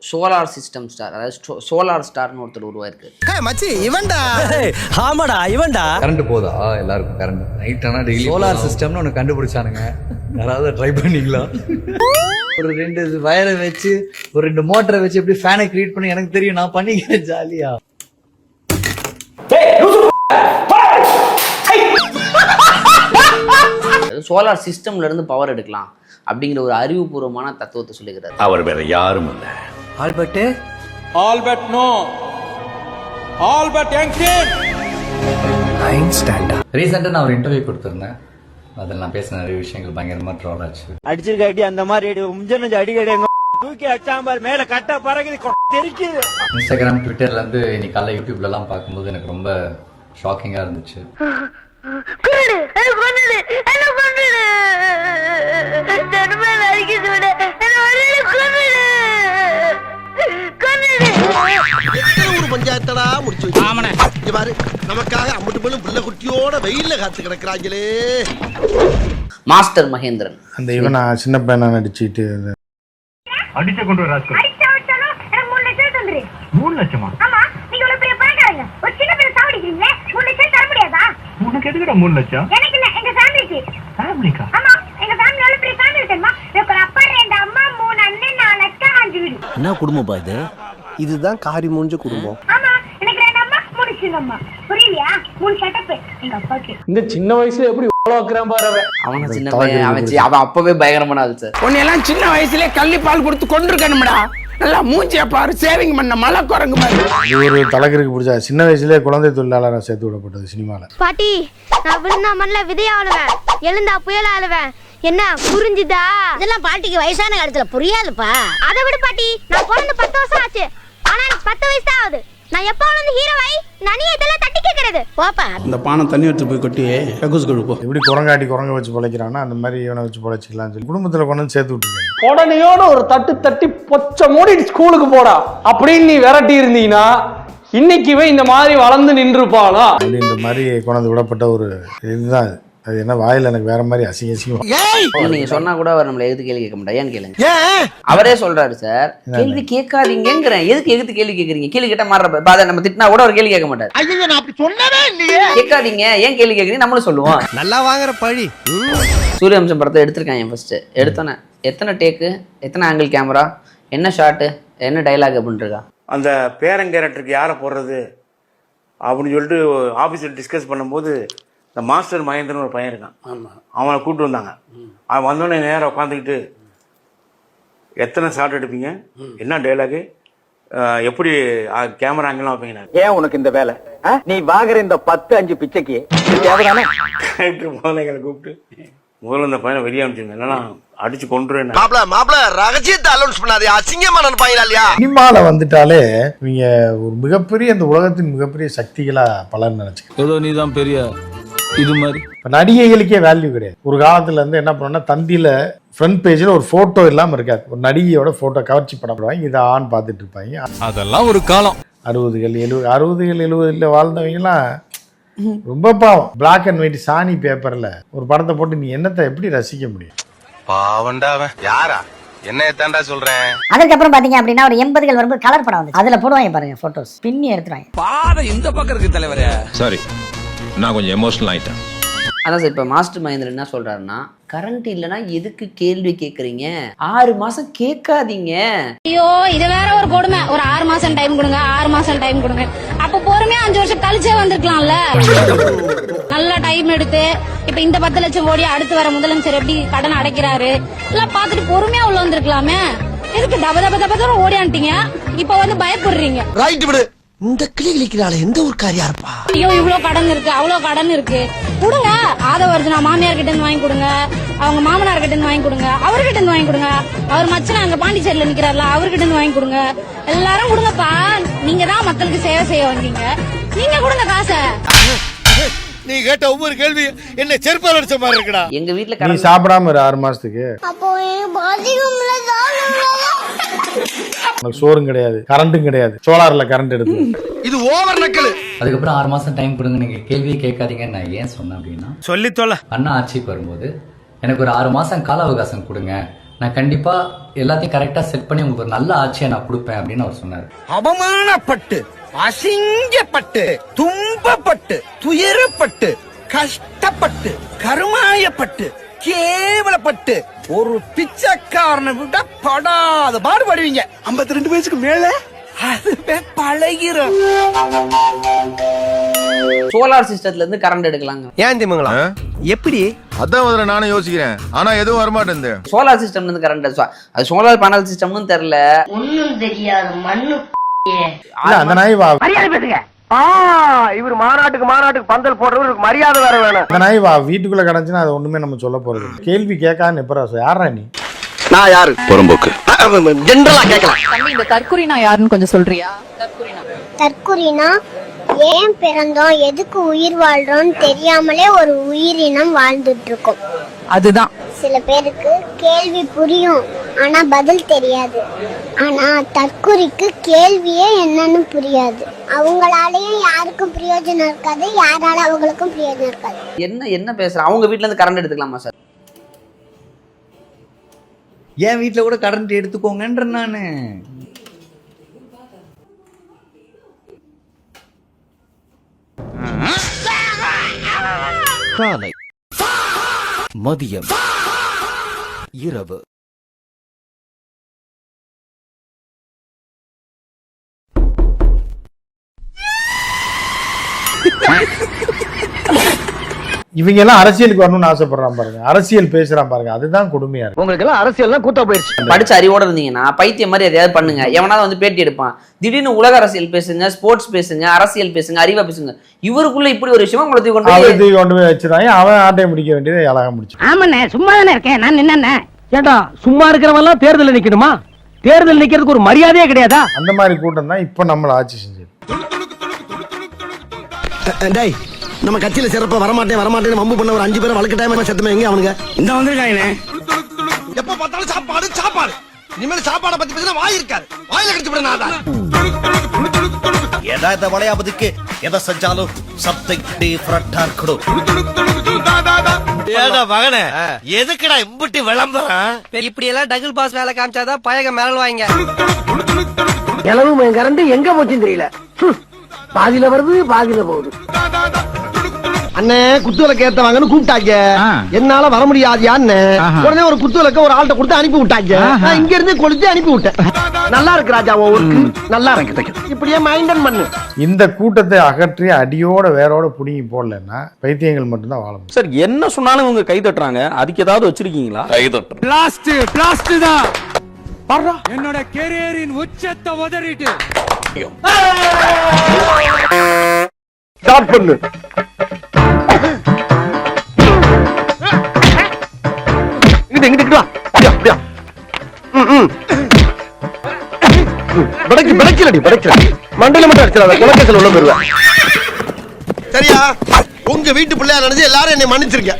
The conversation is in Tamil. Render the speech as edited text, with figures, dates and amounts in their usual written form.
சோலார் சிஸ்டம் ஸ்டார், அதாவது சோலார் ஸ்டார்னு ஒருத்தர் உருவாயிருக்கு. மச்சி இவன்டா. ஆமாடா இவன்டா. கரண்ட் போதா எல்லாருக்கும்? கரண்ட் நைட் ஆனால் டெய்லி சோலார் சிஸ்டம்னு ஒன்று கண்டுபிடிச்சானுங்க. யாராவது ட்ரை பண்ணீங்களா? ஒரு 2 வயரை வச்சு ஒரு 2 மோட்டரை வச்சு எப்படி ஃபேனை கிரியேட் பண்ணி எனக்கு தெரியும், நான் பண்ணிக்கிறேன் ஜாலியா. சோலார் சிஸ்டம்ல இருந்து பவர் எடுக்கலாம் அப்படிங்கிற ஒரு அறிவுபூர்வமான தத்துவத்தை சொல்லுகிறார். அவர் வேற யாரும் இல்ல, Albert. Albert no, Albert Einstein. ரீசெண்டாக நான் ஒரு இன்டர்வியூ கொடுத்துருந்தேன். அதில் நான் பேசின நிறைய விஷயங்கள் பயங்கரமா ட்ரோல் ஆச்சு. அடிச்சிருக்காட்டி அந்த மாதிரி முஞ்சனஞ்சு அடிக்கடி தூக்கி அச்சாம்பார் மேல கட்ட பறகுது தெரிக்குது. இன்ஸ்டாகிராம், ட்விட்டர்ல இருந்து இன்னைக்கு காலைல யூடியூப்ல எல்லாம் பார்க்கும்போது எனக்கு ரொம்ப ஷாக்கிங்கா இருந்துச்சு. பஞ்சாயத்தடா முடிச்சு பாரு, நமக்காக அம்பட்டு போலும் புள்ள குட்டியோட வெயில்ல காத்து கிடக்குறாங்களே. மாஸ்டர் மகேந்திரன், அந்த இவன் சின்ன பையனா நடிச்சுட்டு அடிச்ச கொண்டு வர ராஸ்கல். 3 லட்சமா? ஆமா, நீங்க ஒரு பெரிய பணக்காரங்க, ஒரு சின்ன பையன் சாவடிக்கிறீங்களே, 3 லட்சம் தர முடியாதா? உனக்கு எதுக்குடா 3 லட்சம்? எனக்கு இல்ல, எங்க ஃபேமிலிக்கு. ஃபேமிலிக்கா? ஆமா, எங்க ஃபேமிலில ஒரு பெரிய ஃபேமிலி தெரியுமா? எனக்கு ஒரு அப்பா, 2 அம்மா, 3 அண்ணன், 4 அக்கா, 5 வீடு. என்ன குடும்பம் பா இது? இதுதான் காரி மூஞ்ச குடும்பம். ஆமா, எனக்கு 2 அம்மா, 3 சின்ன அம்மா. புரியலையா? 3 செட்டப் எங்க அப்பாக்கு. இந்த சின்ன வயசுல எப்படி உலவாக்குறான் பாரு அவன். அவன சின்ன பையன், அவன் அப்பவே பயங்கரமான ஆள் சார். உன்னையெல்லாம் சின்ன வயசுல கள்ளி பால் கொடுத்து கொண்டிருக்கணும்டா. நல்லா மூஞ்சிய பாரு, சேவிங் பண்ண மலை குரங்கு மாதிரி. ஒரு தலகருக்கு பிடிச்சா சின்ன வயசுலேயே குழந்தை தொழிலாளராக சேர்த்து விடப்பட்டது சினிமாவில். பாட்டி, நான் விழுந்தா மண்ணில விதைய ஆளுவேன், எழுந்தா புயல ஆளுவேன். என்ன புரிஞ்சுதா? இதெல்லாம் பாட்டிக்கு வயசான காலத்துல புரியாதுப்பா. அதை விடு பாட்டி, நான் பிறந்து 10 வருஷம் ஆச்சு, ஆனா எனக்கு 10 வயசு தான் ஆகுது. நான் எப்ப வந்து ஹீரோவை நனி இதெல்லாம் தட்டி கேக்குறது போப்பா. இந்த பானை தண்ணி எடுத்து போய் கொட்டி கக்கூஸ் கழுப்போ. எப்படி குரங்க வச்சு பொழைக்கிறான்னா அந்த மாதிரி இவனை வச்சு பொழைச்சிக்கலாம்னு சொல்லி குடும்பத்தில் கொண்டு வந்து சேர்த்து விட்டுருக்காங்க. உடனேயோட ஒரு தட்டி பொச்ச மூடி ஸ்கூலுக்கு போடா அப்படின்னு நீ விரட்டி இருந்தீங்கன்னா இன்னைக்குவே இந்த மாதிரி வளர்ந்து நின்றுப்பானா அப்படின்ற மாதிரி கொண்டாந்து விடப்பட்ட ஒரு இதுதான் அது. என்ன வாயில் எனக்கு வேற மாதிரி அசிங்கம். நீங்க சொன்னா கூட அவர் நம்மள எதுக்கு கேள்வி கேட்க மாட்டாரு. ஏன்னு கேளுங்க. அவரே சொல்றாரு சார், கேள்வி கேட்காதீங்கிறேன். எதுக்கு கேள்வி கேட்கறீங்க? கேள்வி கேட்டா மாற நம்ம திட்டினா கூட அவர் கேள்வி கேட்க மாட்டாரு. ஐயோ, நான் அப்படி சொன்னவே இல்லையே. கேட்காதீங்க, ஏன் கேள்வி கேட்கறீங்க நம்மளும் சொல்லுவோம். நல்லா வாங்குற பழி. சூரியவம்சம் படத்தை எடுத்திருக்காங்க. ஃபர்ஸ்ட் எடுத்தோன்னே எத்தனை டேக்கு, எத்தனை ஆங்கிள் கேமரா, என்ன ஷாட்டு, என்ன டைலாக் அப்படின்னு இருக்கா. அந்த பேரன் கேரக்டருக்கு யாரை போடுறது அப்படின்னு சொல்லிட்டு ஆஃபீஸில் டிஸ்கஸ் பண்ணும்போது இந்த மாஸ்டர் மகேந்திரன் ஒரு பையன் இருக்கான். அவனை கூப்பிட்டு வந்தாங்க. அவன் வந்தோடனே நேராக உட்காந்துக்கிட்டு எத்தனை ஷாட் எடுப்பீங்க, என்ன டைலாகு, எப்படி கேமரா ஆங்கிலாம் வைப்பீங்க. ஏன் உனக்கு இந்த வேலை? நீ வாங்குற இந்த 10-5 பிச்சைக்கு தேவைதானே? டைரக்டர் முதல்ல எங்களை கூப்பிட்டு முதல்ல இந்த பையனை வெளியே அனுப்பிச்சுங்க, இல்லைன்னா அடிச்சு கொண்டுருவேன். மாப்பிள ரகசியத்தை அலௌன்ஸ் பண்ணாதே, அசிங்கமா நினைப்பாங்களா இல்லையா? சினிமால வந்துட்டாலே இவங்க ஒரு மிகப்பெரிய இந்த உலகத்தின் மிகப்பெரிய சக்திகளா பலர் நினைச்சுக்க. ஏதோ நீதான் பெரிய இது மாதிரி. நடிகைகளுக்கே வேல்யூ கிடையாது. ஒரு காலத்துல இருந்து என்ன பண்ணா, தந்தியில ஃப்ரண்ட் பேஜ்ல ஒரு போட்டோ இல்லாம இருக்காது. ஒரு நடிகையோட போட்டோ கவர்ச்சி படம் போடுவாங்க, இதை ஆண் பார்த்துட்டு இருப்பாங்க. அதெல்லாம் ஒரு காலம். 60கள் 70கள் வாழ்ந்தவங்க எல்லாம் ரொம்ப பாவம். பிளாக் அண்ட் ஒயிட் சாணி பேப்பர்ல ஒரு படத்தை போட்டு நீ என்னத்தை எப்படி ரசிக்க முடியும்? பாவண்டா அவன். யாரா என்ன தாண்டா சொல்றேன். அதுக்கப்புறம் பாத்தீங்க அப்படின்னா ஒரு 80கள் வரும்போது கலர் படம் வந்து அதுல போடுவாங்க பாருங்க, போட்டோஸ் பின்னி எடுத்துருவாங்க. பாதை இந்த பக்கம் இருக்கு தலைவரே. சாரி, நான் கொஞ்சம் எமோஷனல் ஆயிட்டேன். அதான் சார், இப்போ மாஸ்டர் மகேந்திரன் என்ன சொல்றாருன்னா, கரண்ட் இல்லைன்னா எதுக்கு கேள்வி கேட்குறீங்க, 6 மாசம் கேட்காதீங்க. ஐயோ, இது வேற ஒரு கொடுமை. ஒரு 6 மாசம் டைம் கொடுங்க, 6 மாசம் டைம் கொடுங்க. அப்ப பொறுமையா 5 வருஷம் கழிச்சே வந்திருக்கலாம்ல. நல்ல டைம் எடுத்து இப்ப இந்த 10 லட்சம் கோடி அடுத்து வர முதலமைச்சர் எப்படி கடன் அடைக்கிறாரு எல்லாம் பாத்துட்டு பொறுமையா உள்ள வந்திருக்கலாமே. எதுக்கு தப ஓடியான்ட்டீங்க? இப்ப வந்து பயப்படுறீங்க. ரைட் விடு. இந்த கிளி கிளிக்கிறாள் எந்த ஒரு காரியா இருப்பா. ஐயோ, இவ்வளவு கடன் இருக்கு, அவ்வளவு கடன் இருக்கு, கொடுங்க. ஆதவர்ஜுனா மாமியார் கிட்ட இருந்து வாங்கி கொடுங்க, அவங்க மாமனார் கிட்ட இருந்து வாங்கி கொடுங்க, அவர்கிட்ட இருந்து வாங்கி கொடுங்க, அவர் மச்சனா அங்க பாண்டிச்சேரியில நிக்கிறார்ல அவர்கிட்ட இருந்து வாங்கி கொடுங்க. எல்லாரும் கொடுங்கப்பா. நீங்க தான் மக்களுக்கு சேவை செய்ய வந்தீங்க, நீங்க கொடுங்க காசை. நீ கேட்ட ஒவ்வொரு கேள்வி என்ன செருப்பால் அடிச்ச மாதிரி இருக்குடா. எங்க வீட்டுல நீ சாப்பிடாம ஒரு 6 மாசத்துக்கு சோறும் கிடையாது, கரண்ட்டும் கிடையாது. சோலார்ல கரண்ட் எடுத்து இது ஓவர் நக்கல். அதுக்கப்புறம் 6 மாசம் டைம் கொடுங்க, நீங்க கேள்வியே கேட்காதீங்கன்னு நான் ஏன் சொன்னேன் அப்படின்னா, சொல்லி தொலை. அண்ணா ஆட்சிக்கு வரும்போது எனக்கு ஒரு 6 மாசம் கால அவகாசம் கொடுங்க, நான் கண்டிப்பா எல்லாத்தையும் கரெக்டா செட் பண்ணி உங்களுக்கு ஒரு நல்ல ஆட்சியை நான் கொடுப்பேன் அப்படின்னு அவர் சொன்னாரு. அவமானப்பட்டு, அசிங்கப்பட்டு, துன்பப்பட்டு, துயரப்பட்டு, கஷ்டப்பட்டு, கருமாயப்பட்டு, கேவலப்பட்டு ஒரு பிச்சைக்காரனை விட படாத பாடுபடுவீங்க. 52 வயசுக்கு மேல அதுவே பழகிரும். சோலார் சிஸ்டத்துல இருந்து கரண்ட் எடுக்கலாங்க. ஏன் திமுங்களா? எப்படி? அதான் முதல்ல நானும் யோசிக்கிறேன், ஆனா எதுவும் வரமாட்டேன். சோலார் சிஸ்டம்ல இருந்து கரண்ட் அது சோலார் பேனல் சிஸ்டம்னு தெரியல. ஒண்ணும் தெரியாது மண்ணு. இல்ல, அந்த நாய் வா மரியாதை பேசுங்க. இவர் மாநாட்டுக்கு பந்தல் போடுறவருக்கு மரியாதை வேற வேணும். அந்த நாய் வா வீட்டுக்குள்ள கிடந்துச்சுன்னா அது ஒண்ணுமே நம்ம சொல்ல போறது. கேள்வி கேட்கான்னு எப்பரா யாரா நீ? நான் யாரு? புறம்போக்கு ஜெனரலா கேட்கலாம். தம்பி, இந்த தற்குறினா யாருன்னு கொஞ்சம் சொல்றியா? தற்குறினா ஏன் பிறந்தோம், எதுக்கு உயிர் வாழ்றோம்னு தெரியாமலே ஒரு உயிரினம் வாழ்ந்துட்டு இருக்கோம். அதுதான் சில பேருக்கு கேள்வி புரியும், ஆனா பதில் தெரியாது. ஆனா தற்குறிக்கு கேள்வியே என்னன்னு புரியாது. அவங்களாலயும் யாருக்கும் பிரயோஜனம் இருக்காது, யாரால அவங்களுக்கும் பிரயோஜனம் இருக்காது. என்ன பேசுற? அவங்க வீட்ல இருந்து கரண்ட் எடுத்துக்கலாமா சார்? என் வீட்டுல கூட கரண்ட் எடுத்துக்கோங்கன்ற நானு. காலை, மதியம், இரவு. இவங்க எல்லாம் அரசியலுக்கு வரணும்னு ஆசைப்படுறான் பாருங்க, அரசியல் பேசுறான் பாருங்க, அதுதான் கொடுமையா இருக்கு. உங்களுக்கு எல்லாம் அரசியல் கூத்தா போயிருச்சு. படிச்ச அறிவோட இருந்தீங்கன்னா பைத்தியம் மாதிரி எதையாவது பண்ணுங்க. எவனாவது வந்து பேட்டி எடுப்பான். திடீர்னு உலக அரசியல் பேசுங்க, ஸ்போர்ட்ஸ் பேசுங்க, அரசியல் பேசுங்க, அறிவா பேசுங்க. இவருக்குள்ள இப்படி ஒரு விஷயம் உங்களை கொண்டு போய் வச்சிருக்காங்க. அவன் ஆட்டையை முடிக்க வேண்டியதை அழகா முடிச்சு. ஆமாண்ணே, சும்மா தானே இருக்கேன் நான். நின்னே ஏண்டா சும்மா இருக்கிறவங்க எல்லாம் தேர்தல் நிக்கணுமா? தேர்தல் நிக்கிறதுக்கு ஒரு மரியாதையே கிடையாதா? அந்த மாதிரி கூட்டம் தான் இப்ப நம்மள ஆட்சி செஞ்சது. நம்ம கட்சியில சிறப்பா வரமாட்டேன்னு வம்பு பண்ண ஒரு 5 பேரை வழக்கு டைம் செத்துமே எங்க அவனுங்க? இந்த வந்திருக்காங்க. எப்ப பார்த்தாலும் சாப்பாடு. இனிமேல் சாப்பாடை பத்தி பேசினா வாய் இருக்காது. வாயில கடிச்சு விட நாதா. ஏதா இந்த வளையாபதிக்கு எதை செஞ்சாலும் சப்திங் டிஃபரண்டா இருக்கணும். ஏடா மகனே, எதுக்குடா இம்புட்டி விளம்பரம்? இப்படி எல்லாம் டபுள் பாஸ் வேலை காமிச்சாதான் பயக மிரல் வாங்க. இளவு கரண்ட் எங்க போச்சுன்னு தெரியல. பாதியில வருது, பாதியில போகுது. அண்ணே, குத்துவிளக்கு ஏத்தவாங்கன்னு கூப்பிட்டாங்க. என்னால வர முடியாது யான்னு உடனே ஒரு குத்துவிளக்க ஒரு ஆள்கிட்ட கொடுத்து அனுப்பி விட்டாங்க. நான் இங்க இருந்து கொளுத்தி அனுப்பி விட்டேன். நல்லா இருக்கு ராஜா, ஒர்க்கு நல்லா இருக்கு. இப்படியே மைண்டன் பண்ணு. இந்த கூட்டத்தை அகற்றி அடியோட வேரோட புடிங்கி போடலன்னா பைத்தியங்கள் மட்டும்தான் வாழ முடியும். சார், என்ன சொன்னாலும் உங்க கை தட்டுறாங்க. அதுக்கு ஏதாவது வச்சிருக்கீங்களா? கை தட்டு பிளாஸ்ட் தான். பாருடா, என்னோட கேரியரின் உச்சத்தை உதறிட்டு ஸ்டார்ட் பண்ணு. இங்கிட்டு வா. அப்படியா? படைக்கலடி. மண்டையில மட்டும் அடிச்சிடாத, குலக்கேசல் உள்ள போயிருவேன். சரியா? உங்க வீட்டு பிள்ளையா நினைச்சு எல்லாரும் என்னை மன்னிச்சிருக்க.